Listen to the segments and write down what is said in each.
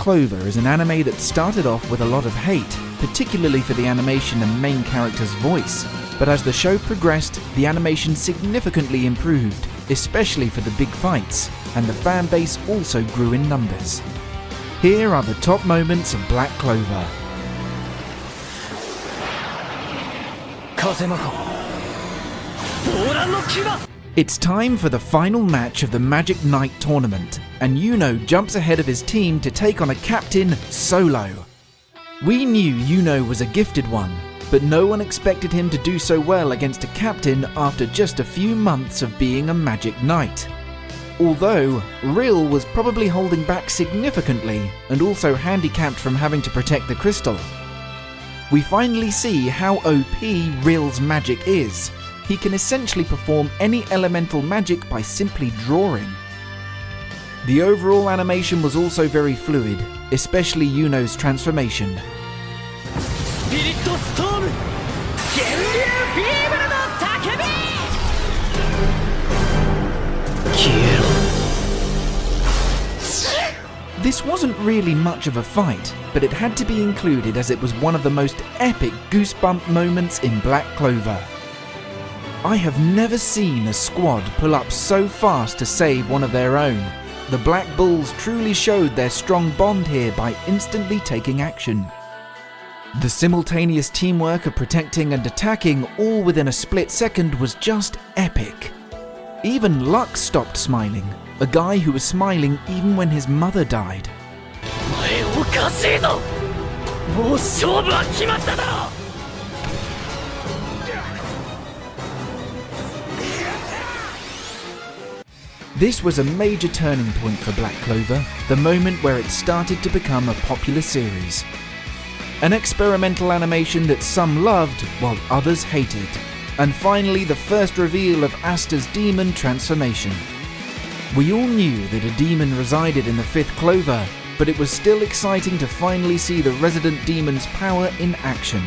Clover is an anime that started off with a lot of hate, particularly for the animation and main character's voice. But as the show progressed, the animation significantly improved, especially for the big fights, and the fan base also grew in numbers. Here are the top moments of Black Clover. It's time for the final match of the Magic Knight tournament, and Yuno jumps ahead of his team to take on a captain solo. We knew Yuno was a gifted one, but no one expected him to do so well against a captain after just a few months of being a Magic Knight. Although, Rill was probably holding back significantly and also handicapped from having to protect the crystal. We finally see how OP Rill's magic is. He can essentially perform any elemental magic by simply drawing. The overall animation was also very fluid, especially Yuno's transformation. This wasn't really much of a fight, but it had to be included as it was one of the most epic goosebump moments in Black Clover. I have never seen a squad pull up so fast to save one of their own. The Black Bulls truly showed their strong bond here by instantly taking action. The simultaneous teamwork of protecting and attacking all within a split second was just epic. Even Lux stopped smiling, a guy who was smiling even when his mother died. This was a major turning point for Black Clover, the moment where it started to become a popular series. An experimental animation that some loved while others hated. And finally the first reveal of Asta's demon transformation. We all knew that a demon resided in the 5th Clover, but it was still exciting to finally see the resident demon's power in action.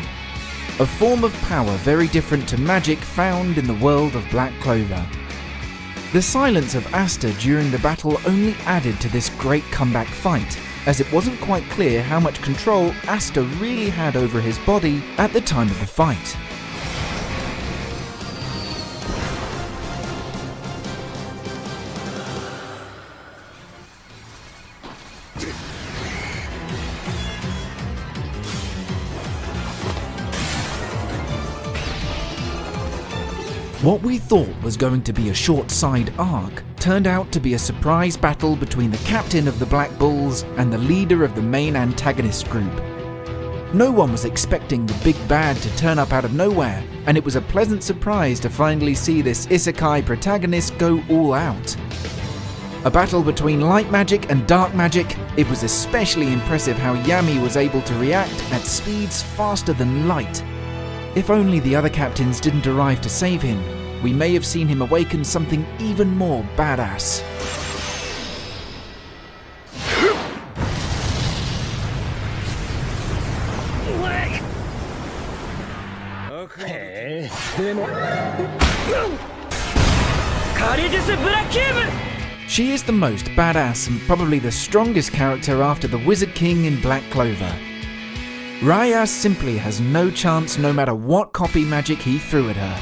A form of power very different to magic found in the world of Black Clover. The silence of Asta during the battle only added to this great comeback fight, as it wasn't quite clear how much control Asta really had over his body at the time of the fight. What we thought was going to be a short side arc turned out to be a surprise battle between the captain of the Black Bulls and the leader of the main antagonist group. No one was expecting the big bad to turn up out of nowhere, and it was a pleasant surprise to finally see this isekai protagonist go all out. A battle between light magic and dark magic, it was especially impressive how Yami was able to react at speeds faster than light. If only the other captains didn't arrive to save him, we may have seen him awaken something even more badass. She is the most badass and probably the strongest character after the Wizard King in Black Clover. Rhya simply has no chance no matter what copy magic he threw at her.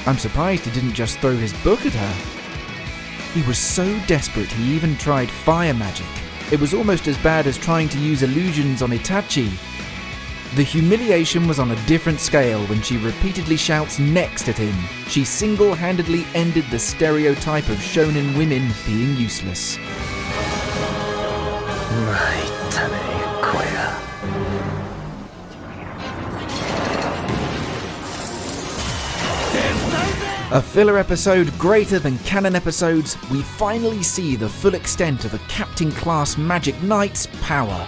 I'm surprised he didn't just throw his book at her. He was so desperate he even tried fire magic. It was almost as bad as trying to use illusions on Itachi. The humiliation was on a different scale when she repeatedly shouts next at him. She single-handedly ended the stereotype of shonen women being useless. A filler episode greater than canon episodes, we finally see the full extent of a Captain-class Magic Knight's power.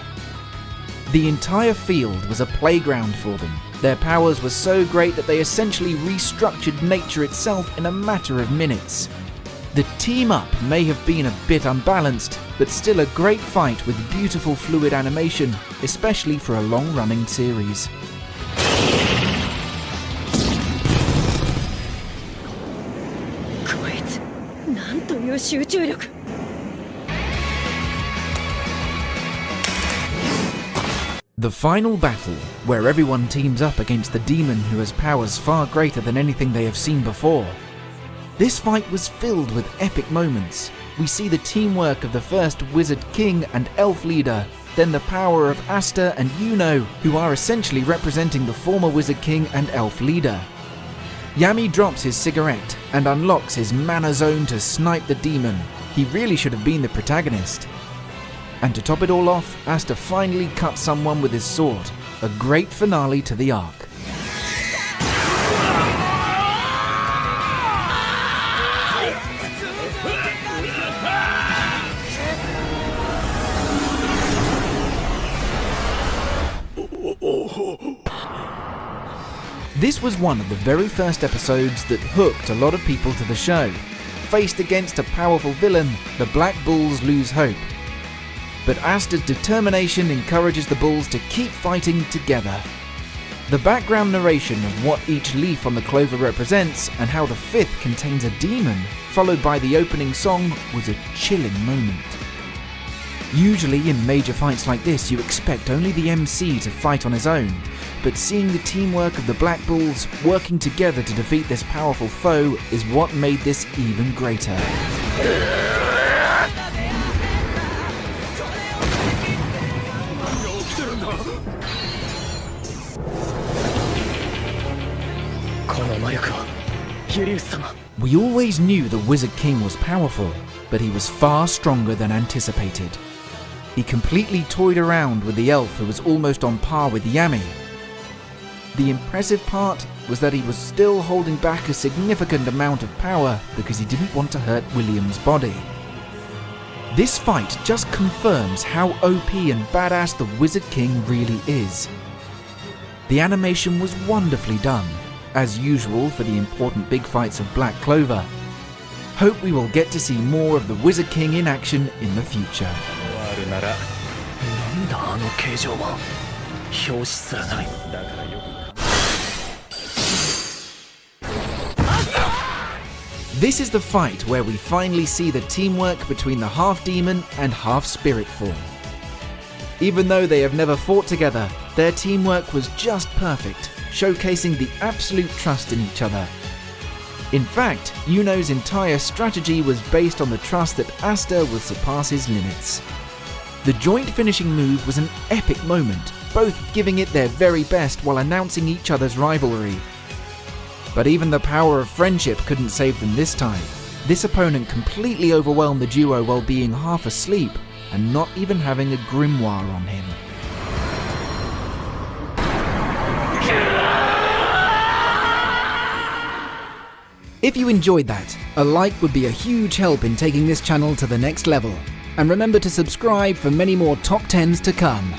The entire field was a playground for them. Their powers were so great that they essentially restructured nature itself in a matter of minutes. The team-up may have been a bit unbalanced, but still a great fight with beautiful fluid animation, especially for a long-running series. The final battle, where everyone teams up against the demon who has powers far greater than anything they have seen before. This fight was filled with epic moments. We see the teamwork of the first Wizard King and Elf leader, then the power of Asta and Yuno, who are essentially representing the former Wizard King and Elf leader. Yami drops his cigarette and unlocks his mana zone to snipe the demon. He really should have been the protagonist. And to top it all off, Asta finally cuts someone with his sword. A great finale to the arc. This was one of the very first episodes that hooked a lot of people to the show. Faced against a powerful villain, the Black Bulls lose hope. But Asta's determination encourages the Bulls to keep fighting together. The background narration of what each leaf on the clover represents and how the fifth contains a demon, followed by the opening song, was a chilling moment. Usually in major fights like this you expect only the MC to fight on his own, but seeing the teamwork of the Black Bulls working together to defeat this powerful foe is what made this even greater. We always knew the Wizard King was powerful, but he was far stronger than anticipated. He completely toyed around with the elf who was almost on par with Yami. The impressive part was that he was still holding back a significant amount of power because he didn't want to hurt William's body. This fight just confirms how OP and badass the Wizard King really is. The animation was wonderfully done, as usual for the important big fights of Black Clover. Hope we will get to see more of the Wizard King in action in the future. This is the fight where we finally see the teamwork between the half-demon and half-spirit form. Even though they have never fought together, their teamwork was just perfect, showcasing the absolute trust in each other. In fact, Yuno's entire strategy was based on the trust that Asta would surpass his limits. The joint finishing move was an epic moment, both giving it their very best while announcing each other's rivalry. But even the power of friendship couldn't save them this time. This opponent completely overwhelmed the duo while being half asleep and not even having a grimoire on him. If you enjoyed that, a like would be a huge help in taking this channel to the next level. And remember to subscribe for many more top 10s to come.